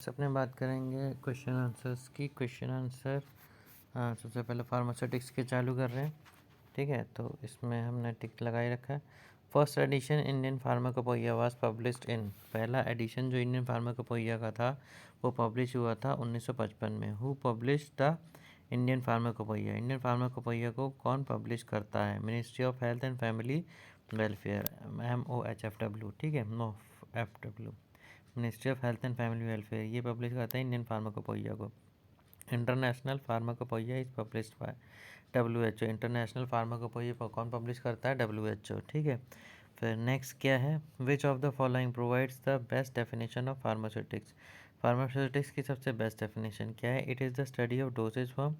Next अपने बात करेंगे क्वेश्चन आंसर्स की। क्वेश्चन आंसर सबसे पहले फार्मास्यूटिक्स के चालू कर रहे हैं। ठीक है, तो इसमें हमने टिक लगाई रखा है। First edition Indian pharmacopoeia was published in, पहला एडिशन जो इंडियन फार्माकोपोइया का था वो पब्लिश हुआ था 1955 में। Who publish the Indian pharmacopoeia, Indian pharmacopoeia को कौन पब्लिश करता है? Ministry of health and family welfare, MOHFW। ठीक है, no FW, ministry of health and family welfare, ये पब्लिश करता है इंडियन फार्माकोपोइया को। International pharmacopoeia is published by WHO, international pharmacopoeia को कौन पब्लिश करता है? WHO। ठीक है, फिर नेक्स्ट क्या है? Which of the following provides the best definition of pharmaceutics, pharmaceutics की सबसे बेस्ट डेफिनेशन क्या है? It is the study of dosage form,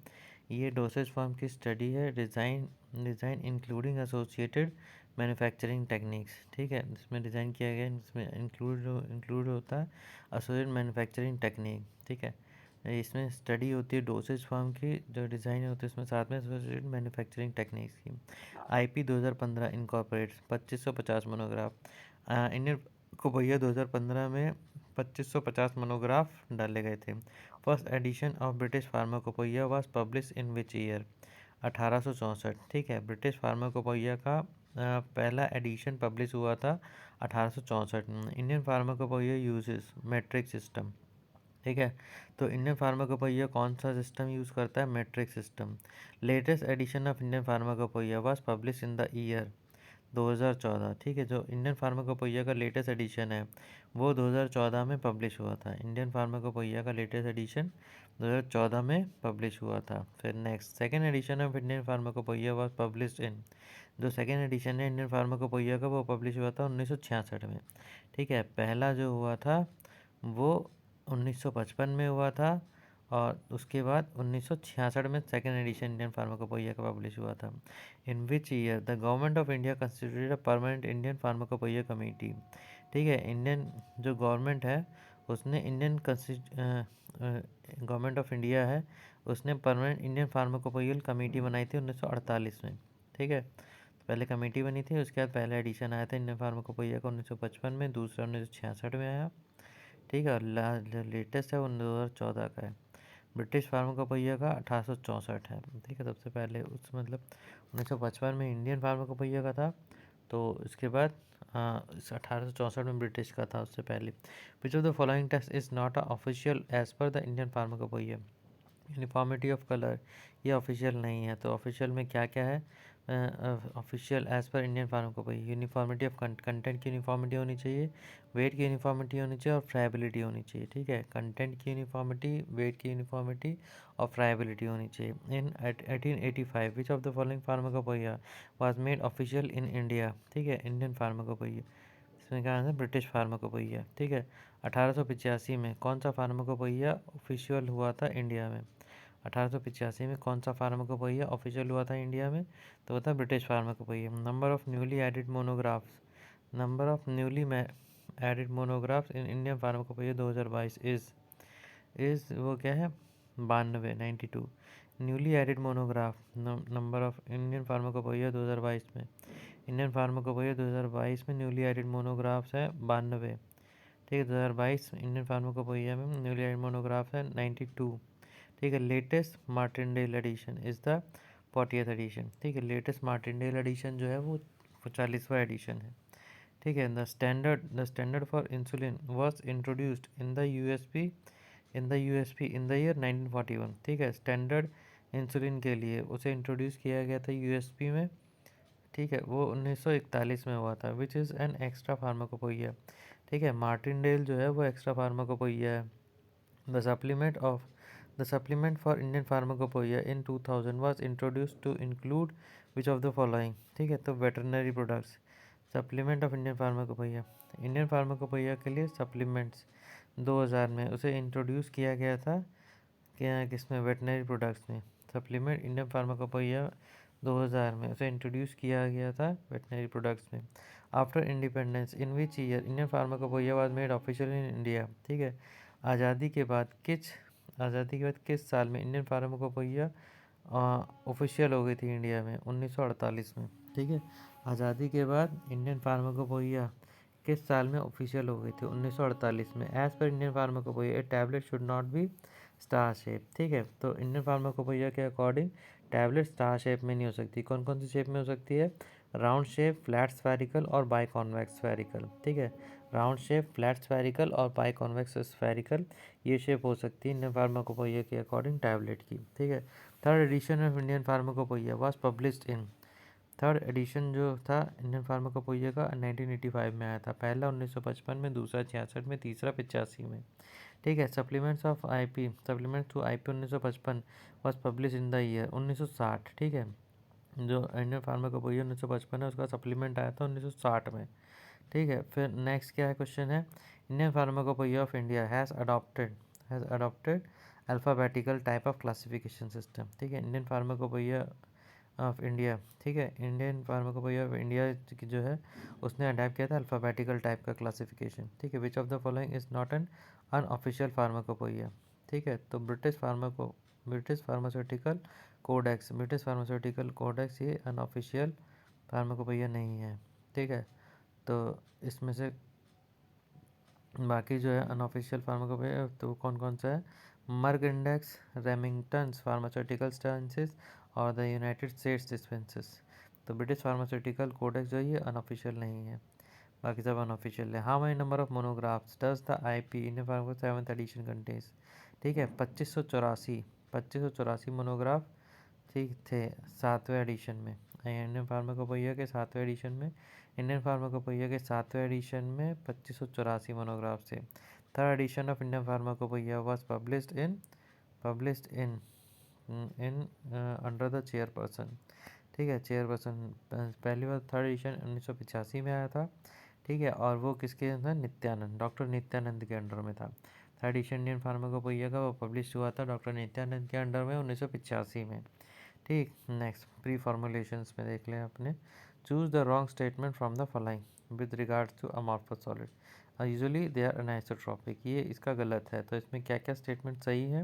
ये डोसेज फॉर्म की स्टडी है। Design including associated manufacturing techniques. ठीक है, जिसमें डिज़ाइन किया गया है, जिसमें इंक्लूड होता है एसोसिएटेड मैन्युफैक्चरिंग टेक्निक। ठीक है, इसमें स्टडी होती है डोसेज फॉर्म की, जो डिज़ाइन होती है उसमें साथ में एसोसिएटेड मैन्युफैक्चरिंग टेक्निक्स की। IP 2015 इनकॉर्पोरेट्स 2550 मोनोग्राफ, इंडियन कोपोइया 2015 में 2550 मोनोग्राफ डाले गए थे। First edition of British pharmacopoeia was publish in which year? 1864। ठीक है, ब्रिटिश फार्माकोपोइया का पहला एडिशन पब्लिश हुआ था 1864। Indian pharmacopoeia uses metric system. ठीक है, तो इंडियन फार्माकोपोइया कौन सा सिस्टम यूज़ करता है? Metric system. Latest edition of Indian pharmacopoeia was publish in the year 2014। ठीक है, जो इंडियन फार्माकोपोइया का लेटेस्ट एडिशन है वो 2014 में पब्लिश हुआ था। इंडियन फार्माकोपोइया का लेटेस्ट एडिशन 2014 में पब्लिश हुआ था। फिर next, second edition of Indian pharmacopoeia was published in, जो सेकेंड एडिशन है इंडियन फार्माकोपोइया का वो पब्लिश हुआ था 1966 में। ठीक है, पहला जो हुआ था वो 1955 में हुआ था, और उसके बाद 1966 में सेकेंड एडिशन इंडियन फार्माकोपोइया का पब्लिश हुआ था। In which year the government of India constituted a permanent Indian pharmacopoeia committee. ठीक है, इंडियन जो गवर्नमेंट है उसने गवर्नमेंट ऑफ इंडिया है उसने परमानेंट इंडियन फार्माकोपोइयल कमेटी बनाई थी 1948 में। ठीक है, तो पहले कमेटी बनी थी, उसके बाद पहला एडिशन आया था इंडियन फार्माकोपोइया का 1955 में, दूसरा 1966 में आया। ठीक है, और लेटेस्ट है वो 2014 का है। ब्रिटिश फार्माकोपोइया का 1864 है। ठीक है, सबसे पहले उस मतलब 1955 में इंडियन फार्माकोपोइया का था, तो इसके बाद 1864 में ब्रिटिश का था उससे पहले। Which of the following test is not a official as per the Indian pharmacopoeia? Uniformity of colour, ये ऑफिशियल नहीं है, तो ऑफिशियल में क्या क्या है? Official as per Indian pharmacopoeia, uniformity of content की यूनिफॉर्मिटी होनी चाहिए, वेट की यूनिफॉर्मिटी होनी चाहिए और फ्राइबिलिटी होनी चाहिए। ठीक है, कंटेंट की यूनिफॉर्मिटी, वेट की यूनिफॉर्मिटी और फ्राइबिलिटी होनी चाहिए। In 1885 which of the following pharmacopoeia was made official in India? ठीक है, इंडियन फार्माकोपोइया, इसमें क्या आंसर? ब्रिटिश फार्माकोपोइया। ठीक है, 1885 में कौन सा फार्माकोपोइया ऑफिशियल हुआ था इंडिया में? 1885 में कौन सा फार्माकोपोइया ऑफिशियल हुआ था इंडिया में? तो वो था British pharmacopoeia. Number of newly added monographs, number of newly added monographs in Indian pharmacopoeia 2022 is वो क्या है? 92, 92। Newly added monograph number of Indian pharmacopoeia 2022 में, इंडियन फार्माकोपोइया 2022 में न्यूली एडिड मोनोग्राफ्स है 92। ठीक है, 2022 इंडियन फार्माकोपोइया में न्यूली एडिड मोनोग्राफ है 92। ठीक है, latest Martindale edition is the 40th edition. ठीक है, लेटेस्ट मार्टिनडेल एडिशन जो है वो 40वां एडिशन है। ठीक है, the standard for insulin was introduced in the USP in the year 1941। ठीक है, स्टैंडर्ड इंसुलिन के लिए उसे इंट्रोड्यूस किया गया था यूएसपी में। ठीक है, वो 1941 में हुआ था। Which is an extra pharmacopoeia? ठीक है, मार्टिनडेल जो है वो एक्स्ट्रा फार्माकोपोइया है। The supplement for Indian Pharmacopoeia in 2000 was introduced to include which of the following? ठीक है, तो veterinary products, supplement of Indian pharmacopoeia, Indian pharmacopoeia के लिए सप्लीमेंट्स 2000 में उसे इंट्रोड्यूस किया गया था क्या? किसमें? वेटनरी प्रोडक्ट्स में। सप्लीमेंट इंडियन फार्माकोपोइया 2000 में उसे इंट्रोड्यूस किया गया था वेटनरी प्रोडक्ट्स में। After independence in which year Indian pharmacopoeia was made official in India? ठीक है, आज़ादी के बाद किस साल में इंडियन फार्माकोपोइया ऑफिशियल हो गई थी इंडिया में? 1948 में। ठीक है, आज़ादी के बाद इंडियन फार्माकोपोइया किस साल में ऑफिशियल हो गई थी? 1948 में। As per Indian pharmacopoeia a tablet should not be star shape. ठीक है, तो इंडियन फार्माकोपोइया के अकॉर्डिंग टैबलेट स्टार शेप में नहीं हो सकती। कौन कौन सी शेप में हो सकती है? राउंड शेप, फ्लैट स्फेरिकल और बाई कॉन्वेक्स स्फेरिकल। ठीक है, राउंड शेप, फ्लैट स्फेरिकल और बाई कॉन्वेक्स स्फेरिकल, ये शेप हो सकती है इंडियन फार्माकोपोइया के अकॉर्डिंग टैबलेट की। ठीक है, third edition of Indian pharmacopoeia was published in. Third edition जो था इंडियन फार्माकोपोइया का 1985 में आया था। पहला 1955 में, दूसरा 66 में, तीसरा 85 में। ठीक है, supplements of IP, supplements to IP 1955 was publish in the year 1960। ठीक है, जो इंडियन फार्माकोपोइया 1955 है उसका सप्लीमेंट आया था 1960 में। ठीक है, फिर नेक्स्ट क्या है क्वेश्चन है, Indian pharmacopoeia of India has adopted alphabetical type of classification system. ठीक है, इंडियन फार्माकोपोइया ऑफ इंडिया, ठीक है, इंडियन फार्माकोपोइया ऑफ इंडिया की जो है उसने अडैप्ट किया था अल्फ़ाबेटिकल टाइप का क्लासिफिकेशन। ठीक है, which of the following is not an unofficial pharmacopoeia. ठीक है, तो ब्रिटिश फार्मास्यूटिकल कोडेक्स ये अनऑफिशियल फार्माकोपोइया नहीं है। ठीक है, तो इसमें से बाकी जो है अनऑफिशियल फार्माकोपोइया तो कौन कौन सा है? मर्ग इंडेक्स, रेमिंगटन्स फार्मास्यूटिकल स्टांसेस और द यूनाइटेड स्टेट्स डिस्पेंसेस। तो ब्रिटिश फार्मास्यूटिकल कोडेक्स जो है ये अनऑफिशियल नहीं है, बाकी सब अनऑफिशियल है। How many number of monographs does the IP Indian pharmaco 7th edition contains? ठीक है, 2584 मोनोग्राफ ठीक थे 7वें एडिशन में। इंडियन फार्माकोपोइया के 7वें एडिशन में 2584 मोनोग्राफ थे। Third edition of Indian pharmacopoeia was published in under the chairperson. ठीक है, चेयरपर्सन पहली बार थर्ड एडिशन 1985 में आया था। ठीक है, और वो किसके था? नित्यानंद, डॉक्टर नित्यानंद के अंडर में था। थर्ड एडिशन इंडियन फार्माकोपोइया का वो पब्लिश हुआ था डॉक्टर नित्यानंद के अंडर में 1985 में। ठीक, नेक्स्ट प्री फॉर्मुलेशंस में देख लें अपने। Choose the wrong statement from the following with regards to amorphous solid. Usually they are anisotropic, ये इसका गलत है। तो इसमें क्या क्या स्टेटमेंट सही है?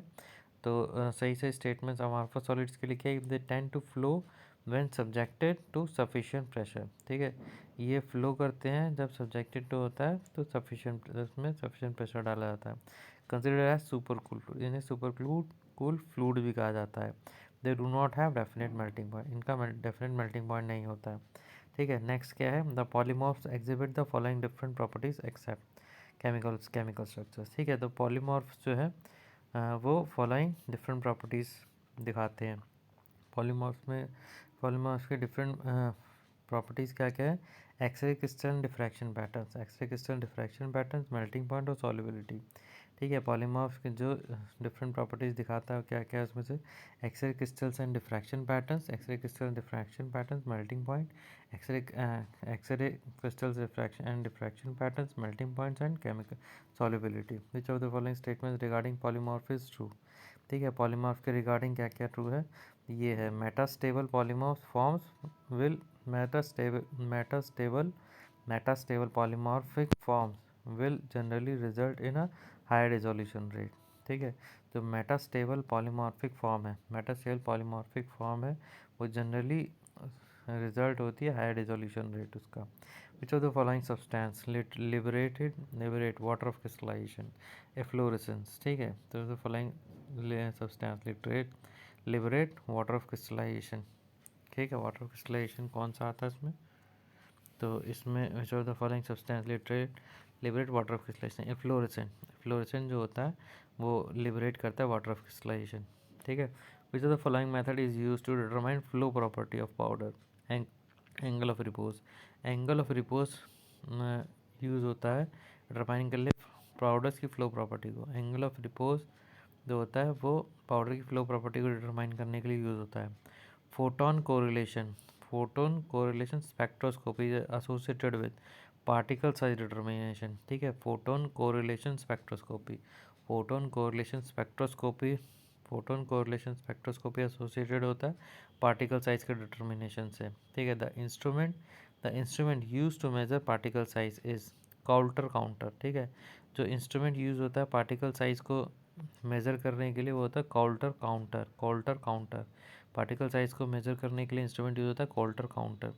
तो सही सही स्टेटमेंट्स अमॉर्फस सॉलिड्स के लिए क्या है? They tend to flow when subjected to sufficient pressure. ठीक है, ये फ्लो करते हैं जब सब्जेक्टेड टू होता है तो सफिशिएंट, उसमें सफिशिएंट प्रेशर डाला जाता है। कंसिडर एज सुपर कूल, इन्हें सुपर कूल फ्लूइड भी कहा जाता है। They do not have definite melting point, इनका डेफिनेट मेल्टिंग पॉइंट नहीं होता है। ठीक है, नेक्स्ट क्या है? The polymorphs exhibit the following different properties except chemical structures. ठीक है, तो पॉलीमॉर्फ्स जो है वो फॉलोइंग डिफरेंट प्रॉपर्टीज़ दिखाते हैं। पॉलीमॉर्फ्स के डिफरेंट प्रॉपर्टीज़ क्या क्या है? X ray crystal diffraction patterns, melting point और सॉल्युबिलिटी। ठीक है, पॉलीमॉर्फ्स के जो डिफरेंट प्रॉपर्टीज़ दिखाता है क्या क्या है उसमें से? X ray crystals and diffraction patterns, melting point, X ray crystals diffraction patterns, melting points and chemical solubility. Which of the following statements regarding polymorph is true? ठीक है, पॉलीमॉर्फ के रिगार्डिंग क्या क्या ट्रू है? ये है metastable polymorph forms will metastable polymorphic forms will generally result in a high resolution rate। ठीक है, जो मेटास्टेबल पॉलीमॉर्फिक फॉर्म है वो जनरली रिजल्ट होती है हाई रेजोल्यूशन रेट उसका। Which of the following substance liberate water of crystallization? Efflorescence. ठीक है, तो the following substance liberate water of crystallization. ठीक है, वाटर ऑफ क्रिस्टलाइजेशन कौन सा आता है इसमें? तो इसमें which of the following substance liberate water of crystallization? Efflorescent जो होता है वो लिबरेट करता है वाटर ऑफ क्रिस्टलाइजेशन। ठीक है, which of the following method is use to determine flow property of powder? Angle of repose use होता है डिटरमाइन करने पाउडर्स की फ्लो प्रॉपर्टी को। एंगल ऑफ रिपोज जो होता है वो पाउडर की फ्लो प्रॉपर्टी को डिटरमाइन करने के लिए यूज़ होता है। Photon correlation spectroscopy associated with particle size determination. ठीक है, फोटोन कोरिलेशन स्पेक्ट्रोस्कोपी एसोसिएटेड होता है पार्टिकल साइज के डिटर्मिनेशन से। ठीक है, the instrument use to measure particle size is Coulter counter. ठीक है, जो इंस्ट्रूमेंट यूज होता है पार्टिकल साइज को मेज़र करने के लिए वो होता है कॉल्टर काउंटर। पार्टिकल साइज को मेज़र करने के लिए इंस्ट्रूमेंट यूज होता है Coulter counter.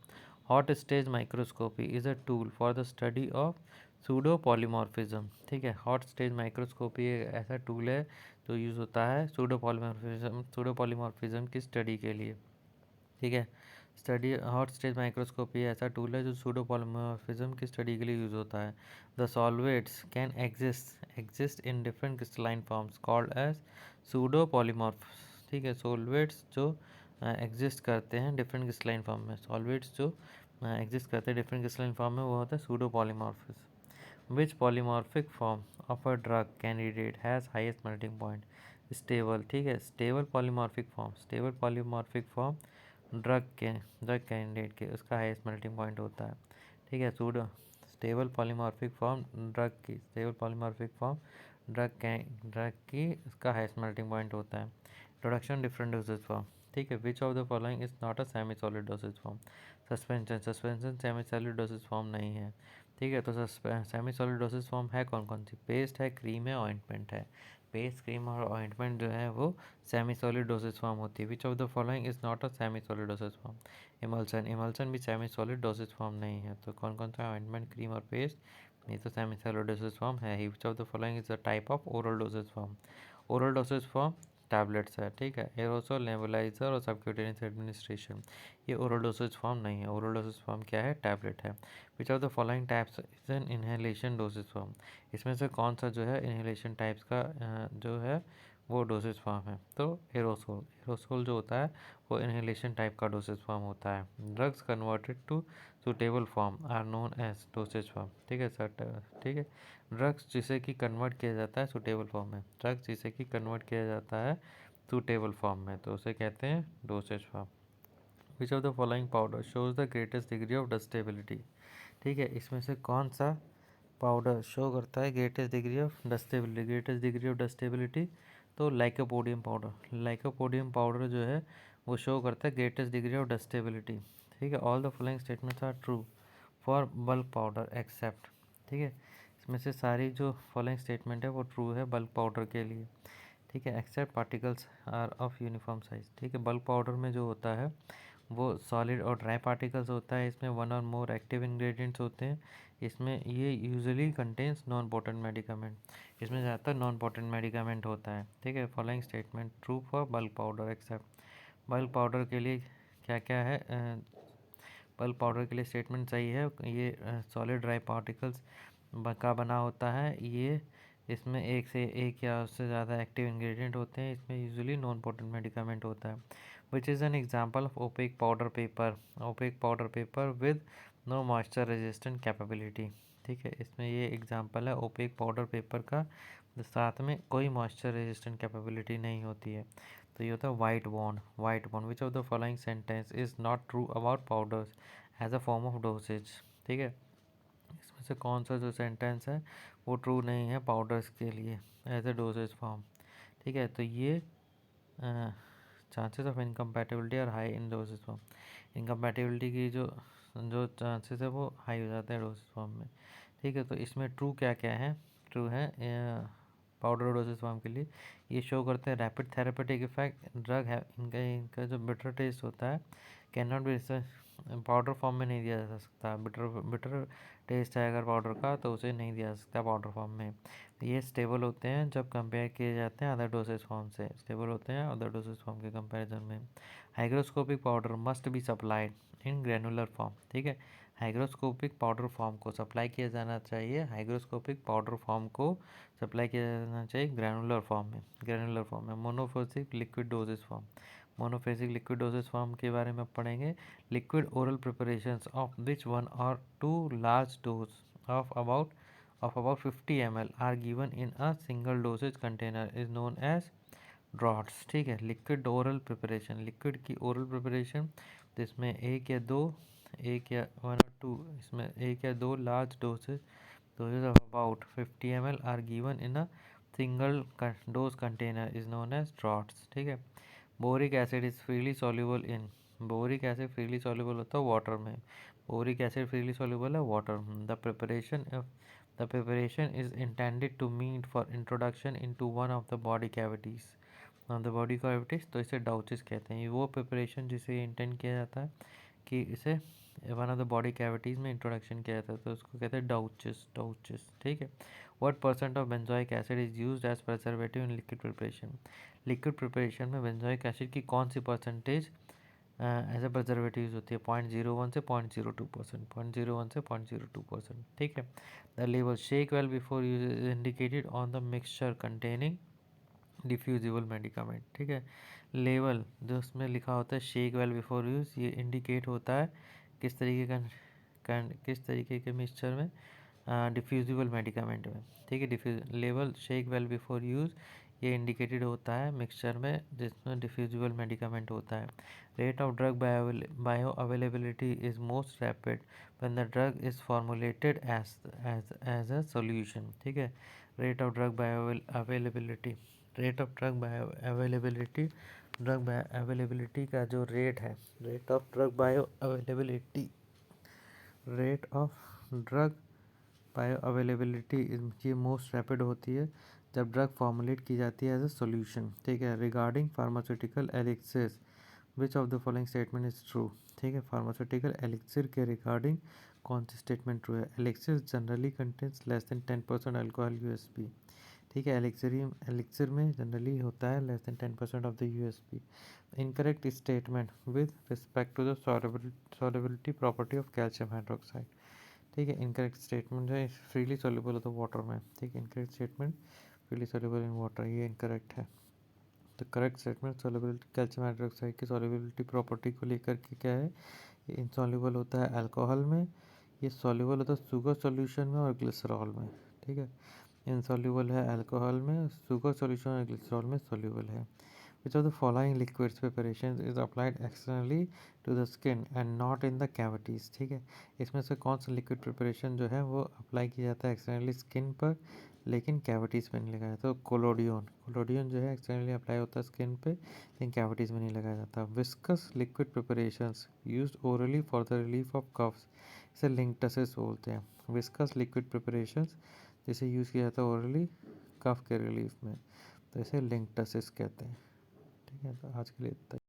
Hot stage microscopy is a tool for the study of pseudo polymorphism. ठीक है, हॉट स्टेज माइक्रोस्कोपी एक ऐसा टूल है जो यूज़ होता है सूडो पॉलीमॉर्फिज्म की स्टडी के लिए। ठीक है, स्टडी हॉट स्टेज माइक्रोस्कोपी ऐसा टूल है जो सूडो पॉलीमॉर्फिज्म की स्टडी के लिए यूज़ होता है। The solvates can exist in different crystalline forms called as pseudo polymorphs. ठीक है, सोलवेट्स जो एग्जिस्ट करते हैं डिफरेंट क्रिस्टलाइन फॉर्म में, सॉल्वेट्स जो एग्जिस्ट करते हैं डिफरेंट क्रिस्टलाइन फॉर्म में, वो होता है pseudo polymorphs. Which polymorphic form of a drug candidate has highest melting point? Stable. ठीक है, stable polymorphic form drug candidate के उसका हाईएस्ट मेल्टिंग पॉइंट होता है। ठीक है, pseudo stable polymorphic form drug की उसका हाईएस्ट मेल्टिंग पॉइंट होता है। Introduction different dosage form. ठीक है, which of the following is not a semi solid dosage form? Suspension semi solid dosage form नहीं है। ठीक है, तो सेमी सॉलिड डोसेज फॉर्म है कौन कौन सी? पेस्ट है, क्रीम है, ऑइंटमेंट है। पेस्ट, क्रीम और ऑइंटमेंट जो है वो सेमी सॉलिड डोसेज फॉर्म होती है। Which of the following is not a semi solid dosage form? Emulsion भी सेमी सॉलिड डोसेज फॉर्म नहीं है। तो कौन कौन सा? ऑइंटमेंट, क्रीम और पेस्ट। ये तो सेमी सॉलिड डोसेज फॉर्म है ही। Which of the following is the type of oral dosage form? Oral dosage form tablets है। ठीक है, एरोसोल, नेबुलाइजर और सबक्यूटेनियस एडमिनिस्ट्रेशन, ये ओरल डोसेज फॉर्म नहीं है। ओरल डोसेज फॉर्म क्या है? टैबलेट है। Which of the following types is an inhalation dosage form? इसमें से कौन सा जो है इनहेलेशन टाइप्स का जो है वो डोसेज फॉर्म है? तो एरोसोल जो होता है वो इनहेलेशन टाइप का डोसेज फॉर्म होता है। Drugs converted to suitable form are known as dosage form. ठीक है सर, ठीक है, ड्रग्स जिसे कि कन्वर्ट किया जाता है सुटेबल फॉर्म में, ड्रग्स जिसे कि कन्वर्ट किया जाता है सुटेबल फॉर्म में, तो उसे कहते हैं dosage form. Which of the following powder shows the greatest degree of dustability? ठीक है, इसमें से कौन सा पाउडर शो करता है ग्रेटेस्ट डिग्री ऑफ डस्टेबिलिटी? तो लाइकोपोडियम पाउडर जो है वो शो करता है ग्रेटेस्ट डिग्री ऑफ डस्टेबिलिटी। ठीक है, all the following statements are true for bulk powder except. ठीक है, इसमें से सारी जो फॉलोइंग स्टेटमेंट है वो ट्रू है बल्क पाउडर के लिए। ठीक है, except particles are of uniform size. ठीक है, बल्क पाउडर में जो होता है वो सॉलिड और ड्राई पार्टिकल्स होता है, इसमें वन और मोर एक्टिव इंग्रेडिएंट्स होते हैं, इसमें ये usually contains non potent medicament, इसमें ज़्यादातर नॉन पोटेंट मेडिकामेंट होता है। ठीक है, following statement true for bulk powder except. Bulk powder के लिए क्या क्या है? बल्क पाउडर के लिए स्टेटमेंट सही है, ये सॉलिड ड्राई पार्टिकल्स का बना होता है, ये इसमें एक से एक या उससे ज़्यादा एक्टिव इंग्रेडिएंट होते हैं, इसमें यूजुअली नॉन पोटेंट मेडिकामेंट होता है। Which is an example of opaque powder paper with no moisture resistant capability? ठीक है, इसमें ये एग्जांपल है ओपेक पाउडर पेपर का, साथ में कोई मॉइस्चर रेजिस्टेंट कैपेबिलिटी नहीं होती है। तो ये होता है white bond. Which of the following sentence is not true about powders as a form of dosage? ठीक है, इसमें से कौन सा जो सेंटेंस है वो ट्रू नहीं है पाउडर्स के लिए एज ए डोसेज फॉर्म? ठीक है, तो ये chances of incompatibility are high in dosage form, incompatibility की जो जो चांसेस है वो हाई हो जाते हैं डोसेज फॉर्म में। ठीक है, तो इसमें ट्रू क्या क्या है? ट्रू है पाउडर डोसेज फॉर्म के लिए ये शो करते हैं रैपिड थेरेपेटिक इफेक्ट, ड्रग है, इनका जो बिटर टेस्ट होता है can not be powder form में नहीं दिया जा सकता। बिटर टेस्ट है अगर पाउडर का तो उसे नहीं दिया जा सकता पाउडर फॉर्म में। ये स्टेबल होते हैं जब कंपेयर किए जाते हैं अदर डोसेज फॉर्म से, स्टेबल होते हैं अदर डोसेज फॉर्म के कंपैरिजन में। Hygroscopic powder must be supplied in granular form. ठीक है, हाइग्रोस्कोपिक पाउडर फॉर्म को सप्लाई किया जाना चाहिए, हाइग्रोस्कोपिक पाउडर फॉर्म को सप्लाई किया जाना चाहिए ग्रैनुलर फॉर्म में। Monophasic liquid dosage form, monophasic liquid dosage form के बारे में पढ़ेंगे। Liquid oral preparations of which one or two large dose of about 50 ml are given in a single dosage container is known as droughts. ठीक है, liquid oral preparation, liquid की oral preparation जिसमें एक या वन और टू, इसमें एक या दो large doses of about 50 ml are given in a single dose container is known as draughts. ठीक है, boric acid is freely soluble in, boric acid freely soluble होता है वाटर में, बोरिक एसिड फ्रीली सॉल्युबल है water. The preparation is intended to meet for introduction into one of the body cavities, तो इसे डाउचेस कहते हैं। वो प्रिपरेशन जिसे इंटेंड किया जाता है कि इसे one of the body cavities में इंट्रोडक्शन किया था, तो उसको कहते हैं डाउचेस, ठीक है। What percent of benzoic acid is used as preservative in liquid preparation? Liquid preparation में बेंजोइक एसिड की कौन सी परसेंटेज एज ए प्रिजर्वेटिव होती है? 0.01 से 0.02%, 0.01 से 0.02%, ठीक है। The level shake well before use is indicated on the mixture containing diffusible medicament, ठीक है। लेवल जो उसमें लिखा होता है शेक वेल बिफोर यूज, ये इंडिकेट होता है किस तरीके किस तरीके के मिक्सचर में, डिफ्यूजिबल मेडिकामेंट में, ठीक है। डिफ्यूज लेवल शेक वेल बिफोर यूज ये इंडिकेटेड होता है मिक्सचर में जिसमें डिफ्यूजिबल मेडिकामेंट होता है। Rate of drug bioavailability is most rapid when the drug is formulated as a solution, ठीक है। Rate of drug bioavailability, rate of drug bioavailability, drug bioavailability का जो rate है, rate of drug bioavailability, rate of drug bioavailability ये most rapid होती है जब drug formulate की जाती है एज अ सॉल्यूशन, ठीक है। Regarding pharmaceutical elixirs which of the following statement is true, ठीक है। फार्मास्यूटिकल एलिक्सिर के रिगार्डिंग कौन सी स्टेटमेंट ट्रू है? Elixir generally contains less than 10% alcohol USP, ठीक है। एलिक्सिर में जनरली होता है less than 10% of the USP. Incorrect statement with respect to the solubility property of calcium hydroxide, ठीक है। इनकरेक्ट स्टेटमेंट जो है फ्रीली सॉल्युबल होता है वाटर में, ठीक है। Incorrect statement freely soluble in water, ये इनकरेक्ट है। तो correct statement solubility calcium hydroxide की सॉल्युबिलिटी प्रॉपर्टी को लेकर के क्या है, ये इनसॉल्युबल होता है अल्कोहल में, ये सॉल्युबल होता है शुगर सॉल्यूशन में और ग्लिसरॉल में, ठीक है। इनसॉल्युबल है अल्कोहल में, शुगर सॉल्यूशन और ग्लिसरॉल में सॉल्युबल है। Which of the following liquids preparations is applied externally to the skin and not in the cavities, ठीक है। इसमें से कौन सा लिक्विड प्रिपरेशन जो है वो अप्लाई किया जाता है एक्सटर्नली स्किन पर लेकिन कैविटीज़ में नहीं लगाया जाता? तो कोलोडियन जो है एक्सटर्नली अप्लाई होता है स्किन पे लेकिन कैविटीज़ में नहीं लगाया जाता। Viscous liquid preparations used orally for the relief of coughs, इसे लिंक्टसिस बोलते हैं। विस्कस लिक्विड प्रिपरेशंस जिसे यूज़ किया जाता है ओरली कफ के रिलीफ में, तो इसे लिंक्टसिस कहते हैं, ठीक है। तो आज के लिए इतना ही।